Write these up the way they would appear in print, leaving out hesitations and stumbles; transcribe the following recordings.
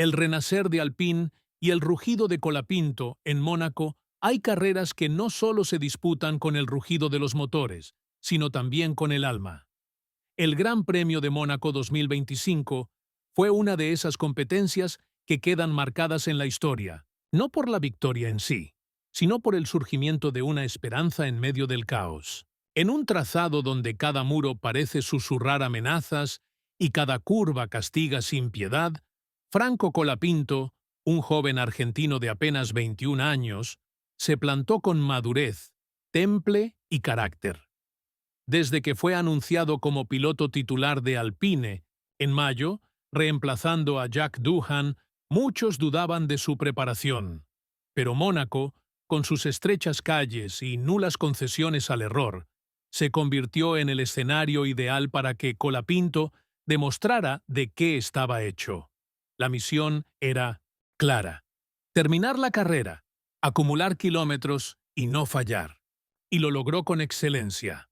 el renacer de Alpine y el rugido de Colapinto en Mónaco, hay carreras que no solo se disputan con el rugido de los motores, sino también con el alma. El Gran Premio de Mónaco 2025 fue una de esas competencias que quedan marcadas en la historia, no por la victoria en sí, sino por el surgimiento de una esperanza en medio del caos. En un trazado donde cada muro parece susurrar amenazas y cada curva castiga sin piedad, Franco Colapinto, un joven argentino de apenas 21 años, se plantó con madurez, temple y carácter. Desde que fue anunciado como piloto titular de Alpine, en mayo, reemplazando a Jack Doohan, muchos dudaban de su preparación. Pero Mónaco, con sus estrechas calles y nulas concesiones al error, se convirtió en el escenario ideal para que Colapinto demostrara de qué estaba hecho. La misión era clara: terminar la carrera, acumular kilómetros y no fallar. Y lo logró con excelencia.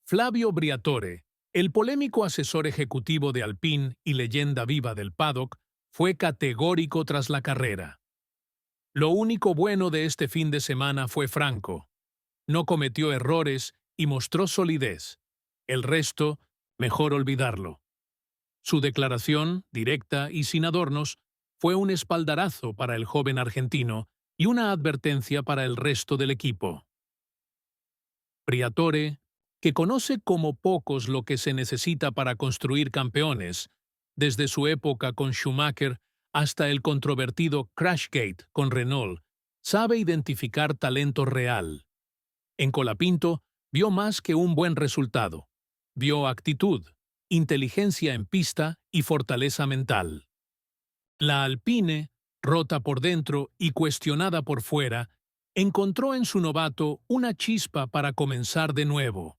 Flavio Briatore, el polémico asesor ejecutivo de Alpine y leyenda viva del paddock, fue categórico tras la carrera. Lo único bueno de este fin de semana fue Franco. No cometió errores y mostró solidez. El resto, mejor olvidarlo. Su declaración, directa y sin adornos, fue un espaldarazo para el joven argentino y una advertencia para el resto del equipo. Briatore, que conoce como pocos lo que se necesita para construir campeones, desde su época con Schumacher hasta el controvertido Crashgate con Renault, sabe identificar talento real. En Colapinto vio más que un buen resultado. Vio actitud, inteligencia en pista y fortaleza mental. La Alpine, rota por dentro y cuestionada por fuera, encontró en su novato una chispa para comenzar de nuevo.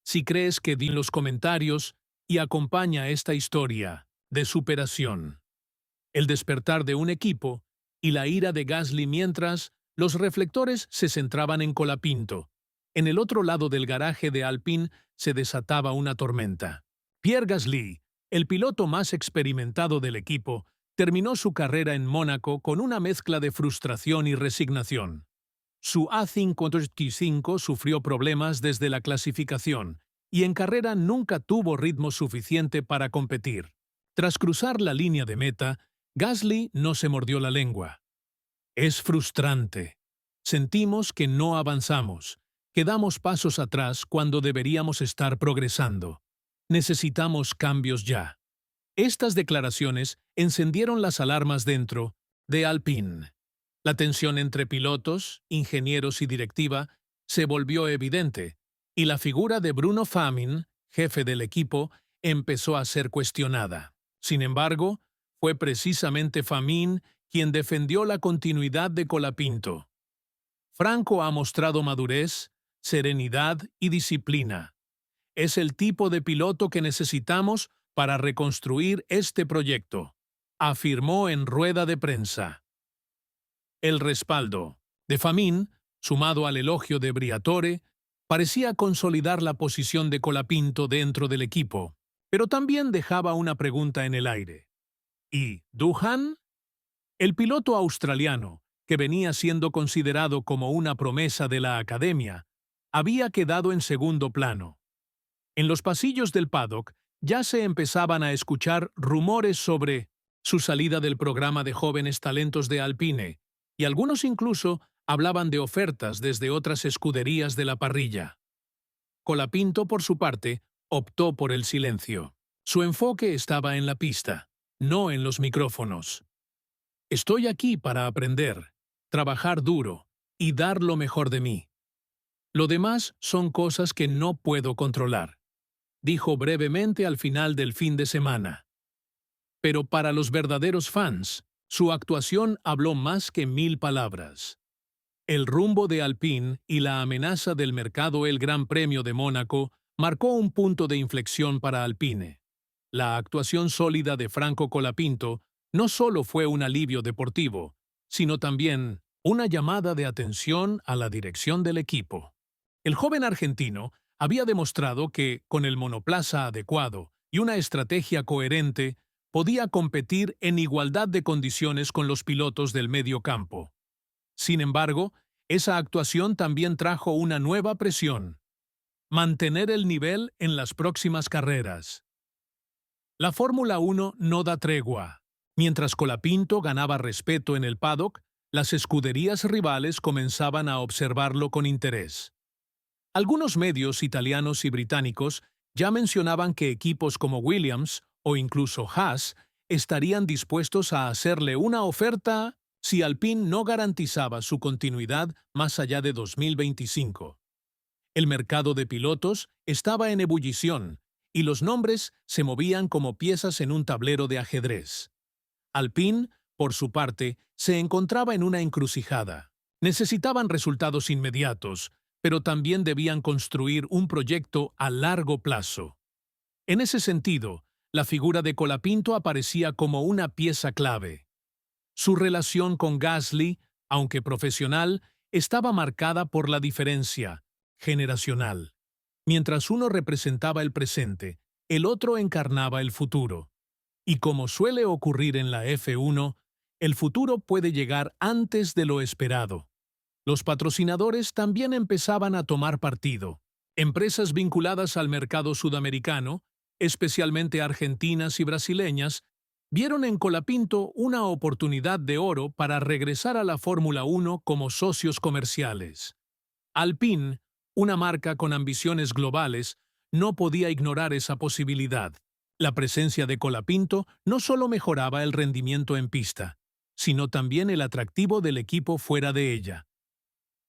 Si crees que di los comentarios y acompaña esta historia de superación. El despertar de un equipo y la ira de Gasly mientras los reflectores se centraban en Colapinto. En el otro lado del garaje de Alpine se desataba una tormenta. Pierre Gasly, el piloto más experimentado del equipo, terminó su carrera en Mónaco con una mezcla de frustración y resignación. Su A55 sufrió problemas desde la clasificación y en carrera nunca tuvo ritmo suficiente para competir. Tras cruzar la línea de meta, Gasly no se mordió la lengua. Es frustrante. Sentimos que no avanzamos, que damos pasos atrás cuando deberíamos estar progresando. Necesitamos cambios ya. Estas declaraciones encendieron las alarmas dentro de Alpine. La tensión entre pilotos, ingenieros y directiva se volvió evidente, y la figura de Bruno Famin, jefe del equipo, empezó a ser cuestionada. Sin embargo, fue precisamente Famin quien defendió la continuidad de Colapinto. Franco ha mostrado madurez, serenidad y disciplina. Es el tipo de piloto que necesitamos para reconstruir este proyecto, afirmó en rueda de prensa. El respaldo de Famin, sumado al elogio de Briatore, parecía consolidar la posición de Colapinto dentro del equipo, pero también dejaba una pregunta en el aire. ¿Y Doohan? El piloto australiano, que venía siendo considerado como una promesa de la academia, había quedado en segundo plano. En los pasillos del paddock ya se empezaban a escuchar rumores sobre su salida del programa de jóvenes talentos de Alpine, y algunos incluso hablaban de ofertas desde otras escuderías de la parrilla. Colapinto, por su parte, optó por el silencio. Su enfoque estaba en la pista, no en los micrófonos. Estoy aquí para aprender, trabajar duro y dar lo mejor de mí. Lo demás son cosas que no puedo controlar, dijo brevemente al final del fin de semana. Pero para los verdaderos fans, su actuación habló más que 1000 palabras. El rumbo de Alpine y la amenaza del mercado el Gran Premio de Mónaco marcó un punto de inflexión para Alpine. La actuación sólida de Franco Colapinto no solo fue un alivio deportivo, sino también una llamada de atención a la dirección del equipo. El joven argentino había demostrado que, con el monoplaza adecuado y una estrategia coherente, podía competir en igualdad de condiciones con los pilotos del medio campo. Sin embargo, esa actuación también trajo una nueva presión: mantener el nivel en las próximas carreras. La Fórmula 1 no da tregua. Mientras Colapinto ganaba respeto en el paddock, las escuderías rivales comenzaban a observarlo con interés. Algunos medios italianos y británicos ya mencionaban que equipos como Williams o incluso Haas estarían dispuestos a hacerle una oferta si Alpine no garantizaba su continuidad más allá de 2025. El mercado de pilotos estaba en ebullición y los nombres se movían como piezas en un tablero de ajedrez. Alpine, por su parte, se encontraba en una encrucijada. Necesitaban resultados inmediatos, pero también debían construir un proyecto a largo plazo. En ese sentido, la figura de Colapinto aparecía como una pieza clave. Su relación con Gasly, aunque profesional, estaba marcada por la diferencia generacional. Mientras uno representaba el presente, el otro encarnaba el futuro. Y como suele ocurrir en la F1, el futuro puede llegar antes de lo esperado. Los patrocinadores también empezaban a tomar partido. Empresas vinculadas al mercado sudamericano, especialmente argentinas y brasileñas, vieron en Colapinto una oportunidad de oro para regresar a la Fórmula 1 como socios comerciales. Alpine, una marca con ambiciones globales, no podía ignorar esa posibilidad. La presencia de Colapinto no solo mejoraba el rendimiento en pista, sino también el atractivo del equipo fuera de ella.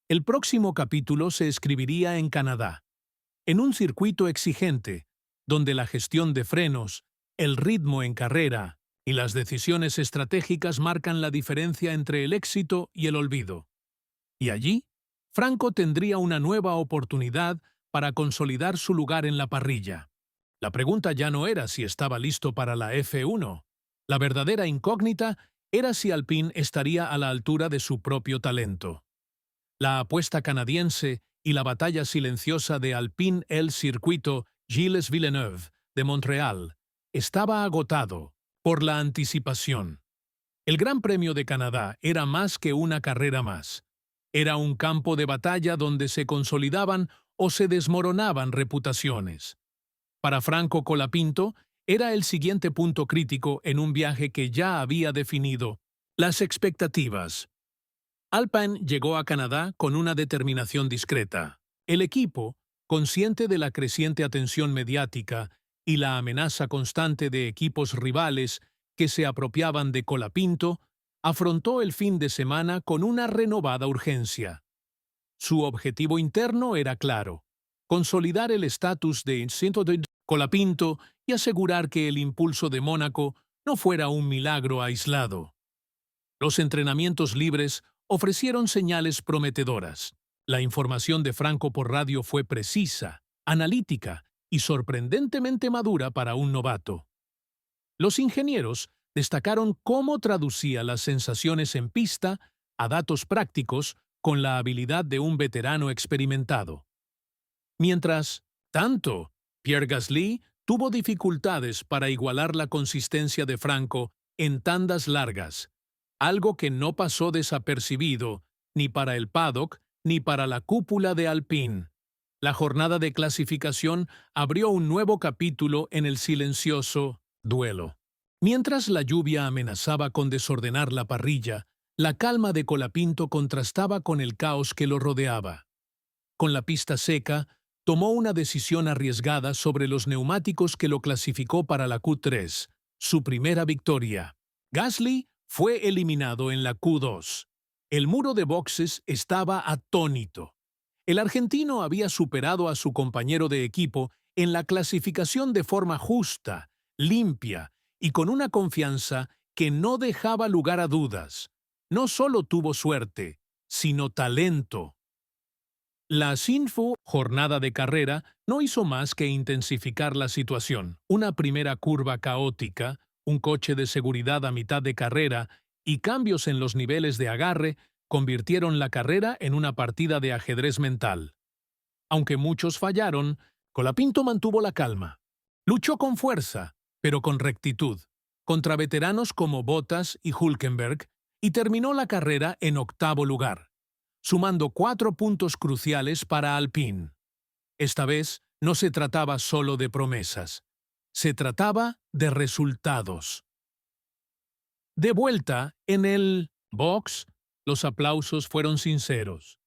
El próximo capítulo se escribiría en Canadá, en un circuito exigente, donde la gestión de frenos, el ritmo en carrera y las decisiones estratégicas marcan la diferencia entre el éxito y el olvido. Y allí, Franco tendría una nueva oportunidad para consolidar su lugar en la parrilla. La pregunta ya no era si estaba listo para la F1. La verdadera incógnita era si Alpine estaría a la altura de su propio talento. La apuesta canadiense y la batalla silenciosa de Alpine el circuito Gilles Villeneuve de Montreal estaba agotado por la anticipación. El Gran Premio de Canadá era más que una carrera más. Era un campo de batalla donde se consolidaban o se desmoronaban reputaciones. Para Franco Colapinto, era el siguiente punto crítico en un viaje que ya había definido las expectativas. Alpine llegó a Canadá con una determinación discreta. El equipo, consciente de la creciente atención mediática y la amenaza constante de equipos rivales que se apropiaban de Colapinto, afrontó el fin de semana con una renovada urgencia. Su objetivo interno era claro: consolidar el estatus de Colapinto y asegurar que el impulso de Mónaco no fuera un milagro aislado. Los entrenamientos libres ofrecieron señales prometedoras. La información de Franco por radio fue precisa, analítica y sorprendentemente madura para un novato. Los ingenieros destacaron cómo traducía las sensaciones en pista a datos prácticos con la habilidad de un veterano experimentado. Mientras tanto, Pierre Gasly tuvo dificultades para igualar la consistencia de Franco en tandas largas, algo que no pasó desapercibido ni para el paddock ni para la cúpula de Alpine. La jornada de clasificación abrió un nuevo capítulo en el silencioso duelo. Mientras la lluvia amenazaba con desordenar la parrilla, la calma de Colapinto contrastaba con el caos que lo rodeaba. Con la pista seca, tomó una decisión arriesgada sobre los neumáticos que lo clasificó para la Q3, su primera victoria. Gasly fue eliminado en la Q2. El muro de boxes estaba atónito. El argentino había superado a su compañero de equipo en la clasificación de forma justa, limpia y con una confianza que no dejaba lugar a dudas. No solo tuvo suerte, sino talento. La Sinfu jornada de carrera no hizo más que intensificar la situación. Una primera curva caótica, un coche de seguridad a mitad de carrera y cambios en los niveles de agarre convirtieron la carrera en una partida de ajedrez mental. Aunque muchos fallaron, Colapinto mantuvo la calma. Luchó con fuerza, pero con rectitud. contra veteranos como Bottas y Hülkenberg, y terminó la carrera en octavo lugar, sumando 4 puntos cruciales para Alpine. Esta vez no se trataba solo de promesas, se trataba de resultados. De vuelta en el box, los aplausos fueron sinceros.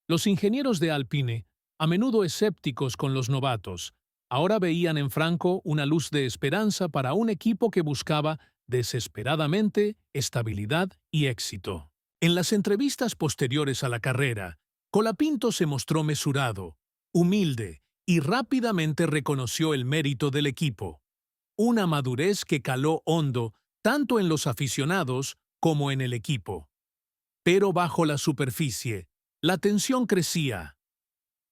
Los ingenieros de Alpine, a menudo escépticos con los novatos, ahora veían en Franco una luz de esperanza para un equipo que buscaba desesperadamente estabilidad y éxito. En las entrevistas posteriores a la carrera, Colapinto se mostró mesurado, humilde y rápidamente reconoció el mérito del equipo. Una madurez que caló hondo tanto en los aficionados como en el equipo. Pero bajo la superficie, la tensión crecía.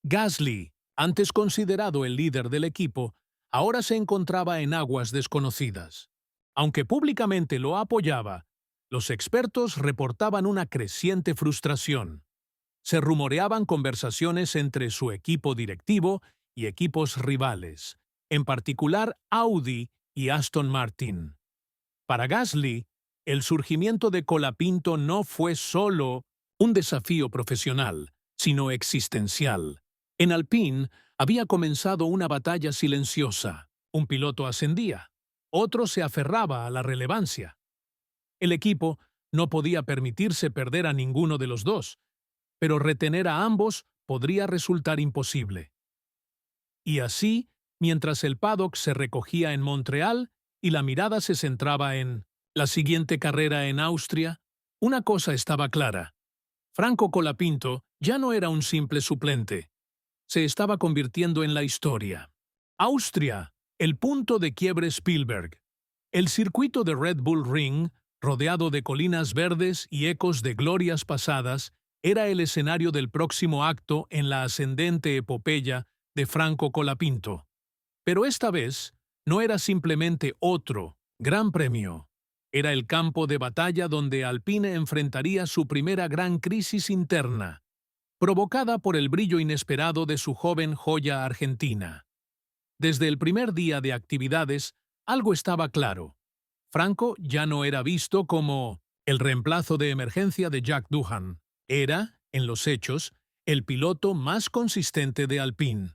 Gasly, antes considerado el líder del equipo, ahora se encontraba en aguas desconocidas. Aunque públicamente lo apoyaba, los expertos reportaban una creciente frustración. Se rumoreaban conversaciones entre su equipo directivo y equipos rivales, en particular Audi y Aston Martin. Para Gasly, el surgimiento de Colapinto no fue solo un desafío profesional, sino existencial. En Alpine había comenzado una batalla silenciosa. Un piloto ascendía, otro se aferraba a la relevancia. El equipo no podía permitirse perder a ninguno de los dos, pero retener a ambos podría resultar imposible. Y así, mientras el paddock se recogía en Montreal y la mirada se centraba en la siguiente carrera en Austria, una cosa estaba clara. Franco Colapinto ya no era un simple suplente. Se estaba convirtiendo en la historia. Austria, el punto de quiebre Spielberg. El circuito de Red Bull Ring, rodeado de colinas verdes y ecos de glorias pasadas, era el escenario del próximo acto en la ascendente epopeya de Franco Colapinto. Pero esta vez no era simplemente otro gran premio. Era el campo de batalla donde Alpine enfrentaría su primera gran crisis interna, provocada por el brillo inesperado de su joven joya argentina. Desde el primer día de actividades, algo estaba claro. Franco ya no era visto como el reemplazo de emergencia de Jack Doohan. Era, en los hechos, el piloto más consistente de Alpine.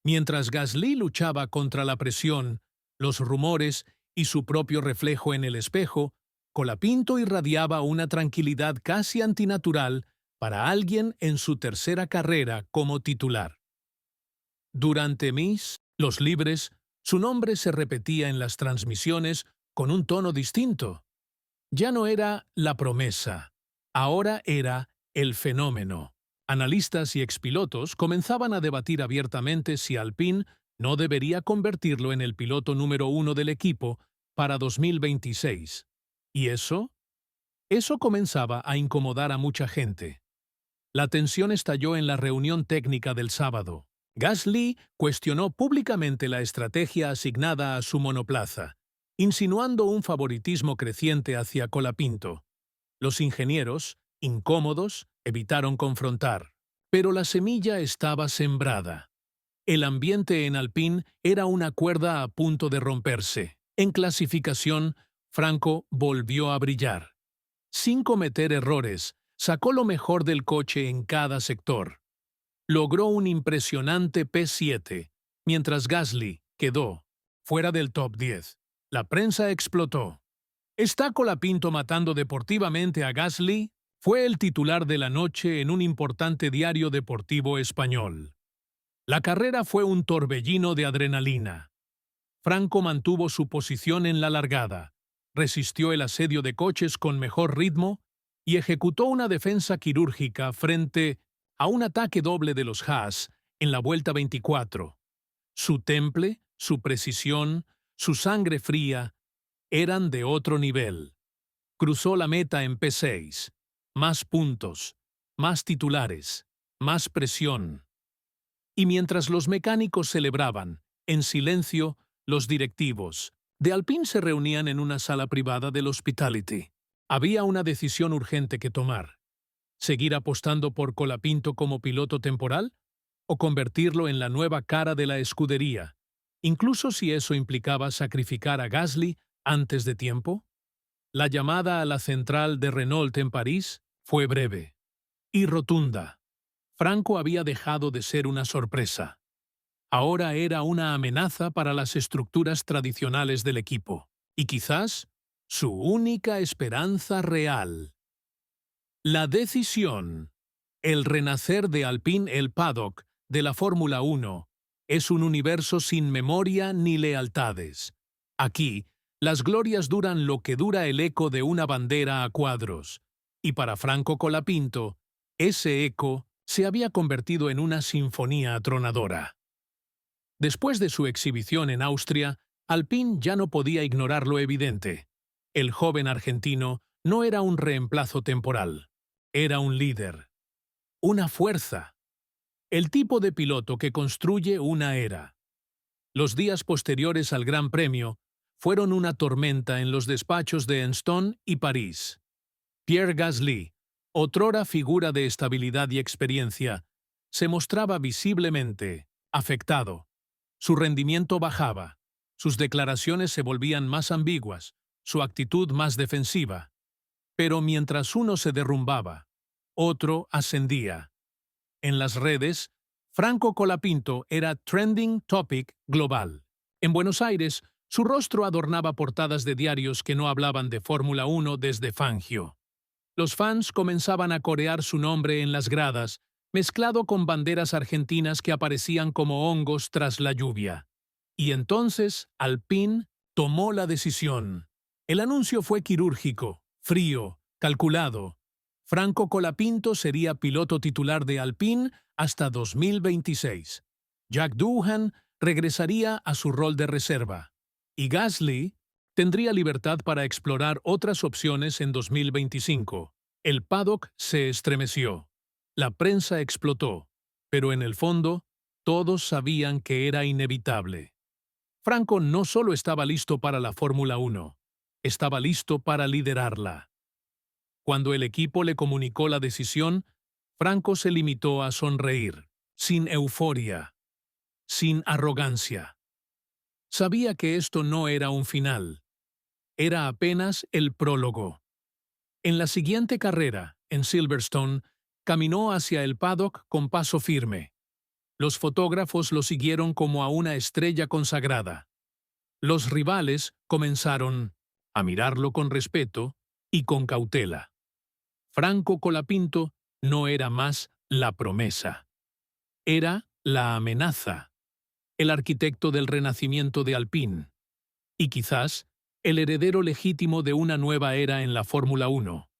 Mientras Gasly luchaba contra la presión, los rumores y su propio reflejo en el espejo, Colapinto irradiaba una tranquilidad casi antinatural para alguien en su tercera carrera como titular. Durante los libres, su nombre se repetía en las transmisiones con un tono distinto. Ya no era la promesa, ahora era el fenómeno. Analistas y expilotos comenzaban a debatir abiertamente si Alpine no debería convertirlo en el piloto número 1 del equipo para 2026. ¿Y eso? Eso comenzaba a incomodar a mucha gente. La tensión estalló en la reunión técnica del sábado. Gasly cuestionó públicamente la estrategia asignada a su monoplaza, insinuando un favoritismo creciente hacia Colapinto. Los ingenieros, incómodos, evitaron confrontar. Pero la semilla estaba sembrada. El ambiente en Alpine era una cuerda a punto de romperse. En clasificación, Franco volvió a brillar. Sin cometer errores, sacó lo mejor del coche en cada sector. Logró un impresionante P7, mientras Gasly quedó fuera del top 10. La prensa explotó. ¿Está Colapinto matando deportivamente a Gasly? Fue el titular de la noche en un importante diario deportivo español. La carrera fue un torbellino de adrenalina. Franco mantuvo su posición en la largada, resistió el asedio de coches con mejor ritmo y ejecutó una defensa quirúrgica frente a un ataque doble de los Haas en la vuelta 24. Su temple, su precisión, su sangre fría eran de otro nivel. Cruzó la meta en P6. Más puntos, más titulares, más presión. Y mientras los mecánicos celebraban, en silencio, los directivos de Alpine se reunían en una sala privada del Hospitality. Había una decisión urgente que tomar. ¿Seguir apostando por Colapinto como piloto temporal? ¿O convertirlo en la nueva cara de la escudería? Incluso si eso implicaba sacrificar a Gasly Antes de tiempo, la llamada a la central de Renault en París fue breve y rotunda. Franco había dejado de ser una sorpresa. Ahora era una amenaza para las estructuras tradicionales del equipo, y quizás su única esperanza real. La decisión, el renacer de Alpine, el paddock de la Fórmula 1, es un universo sin memoria ni lealtades. Aquí, las glorias duran lo que dura el eco de una bandera a cuadros, y para Franco Colapinto, ese eco se había convertido en una sinfonía atronadora. Después de su exhibición en Austria, Alpine ya no podía ignorar lo evidente. El joven argentino no era un reemplazo temporal. Era un líder. Una fuerza. El tipo de piloto que construye una era. Los días posteriores al Gran Premio fueron una tormenta en los despachos de Enston y París. Pierre Gasly, otrora figura de estabilidad y experiencia, se mostraba visiblemente afectado. Su rendimiento bajaba, sus declaraciones se volvían más ambiguas, su actitud más defensiva. Pero mientras uno se derrumbaba, otro ascendía. En las redes, Franco Colapinto era trending topic global. En Buenos Aires, su rostro adornaba portadas de diarios que no hablaban de Fórmula 1 desde Fangio. Los fans comenzaban a corear su nombre en las gradas, mezclado con banderas argentinas que aparecían como hongos tras la lluvia. Y entonces, Alpine tomó la decisión. El anuncio fue quirúrgico, frío, calculado. Franco Colapinto sería piloto titular de Alpine hasta 2026. Jack Doohan regresaría a su rol de reserva. Y Gasly tendría libertad para explorar otras opciones en 2025. El paddock se estremeció. La prensa explotó. Pero en el fondo, todos sabían que era inevitable. Franco no solo estaba listo para la Fórmula 1, estaba listo para liderarla. Cuando el equipo le comunicó la decisión, Franco se limitó a sonreír, sin euforia, sin arrogancia. Sabía que esto no era un final, era apenas el prólogo. En la siguiente carrera, en Silverstone, caminó hacia el paddock con paso firme. Los fotógrafos lo siguieron como a una estrella consagrada. Los rivales comenzaron a mirarlo con respeto y con cautela. Franco Colapinto no era más la promesa. Era la amenaza, el arquitecto del renacimiento de Alpine, y quizás el heredero legítimo de una nueva era en la Fórmula 1.